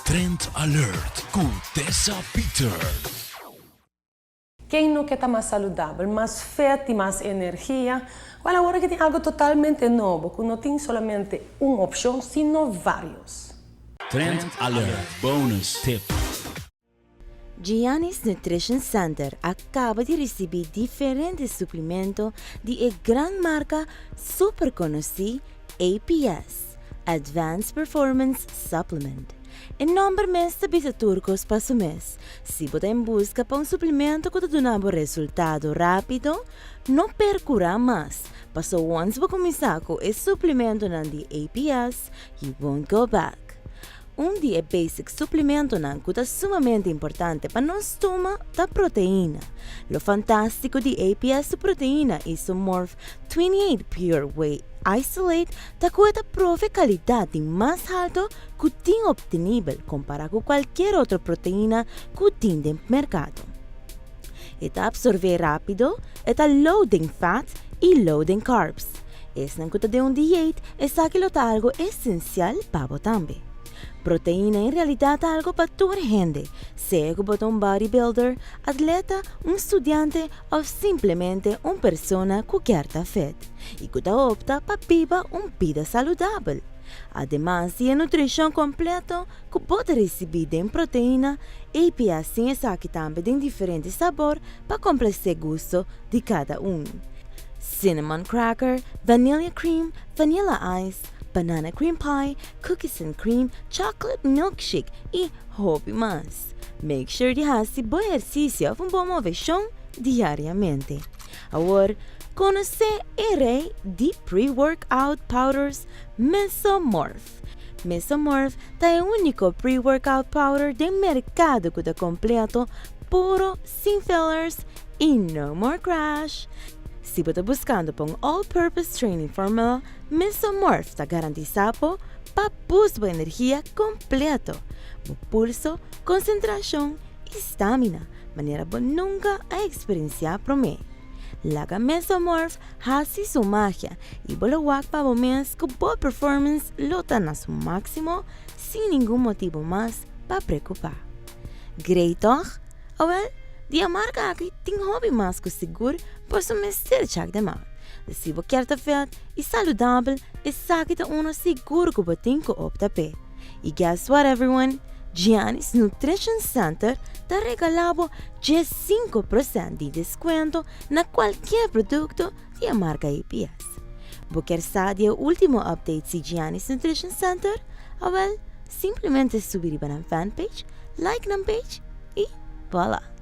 Trend Alert com Tessa Peters. Quem não quer estar mais saudável, mais fit e mais energia? Olha, agora que tem algo totalmente novo, que não tem somente uma opção, sino vários. Trend Alert Bonus Tip. Giannis Nutrition Center acaba de receber diferentes suplementos de a grande marca super conhecida APS, Advanced Performance Supplement. Em nome mês de bisa turcos para o mês, se você em busca para suplemento que te dá resultado rápido, não percura mais. Passou once você começar com esse suplemento de APS, you won't go back. Dia basic suplemento que é sumamente importante para nós tomar da proteína. O fantástico de APS proteína Isomorph 28 Pure Whey Isolate da cuida prove qualidade mais alta que tem obtenível comparado com qualquer outra proteína que tem no mercado. Está absorver rápido, está low em fat e low em carbs. Esse não de dieta é algo essencial para você também. Proteína em realidade é algo para toda gente, seja que você bodybuilder, atleta, estudante ou simplesmente pessoa que quer estar fit e que opta para viver vida saudável. Además de nutrição completa que pode receber em proteína, APS tem aqui também em diferentes sabores para complacer o gosto de cada Cinnamon cracker, vanilla cream, vanilla ice, banana cream pie, cookies and cream, chocolate milkshake e hobby mais. Make sure de fazer bom exercício e boa movição diariamente. Agora, conhecer o rei de pre-workout powders Mesomorph. Mesomorph é o único pre-workout powder do mercado que é completo, puro, sem fillers e no more crash. Se você está buscando por all-purpose training formula, Mesomorph está garantizado para buscar energia completo, pulso, concentração e estamina, maneira que nunca a experienciar para mim. Laga Mesomorph hace sua magia e bolawak para momentos que boa performance lota na seu máximo sem nenhum motivo mais para preocupar. Great, toch? Die marca aqui tem hobby mais que seguro por seu mestre de mão. Se você quer estar fit e saudável, essa aqui é seguro que você tem que optar por. E guess what, everyone? Giannis Nutrition Center está regalando 15% de desconto na qualquer produto da marca APS. Você quer saber o último update de Giannis Nutrition Center? Simplesmente subir para a fanpage, like na page e voilà!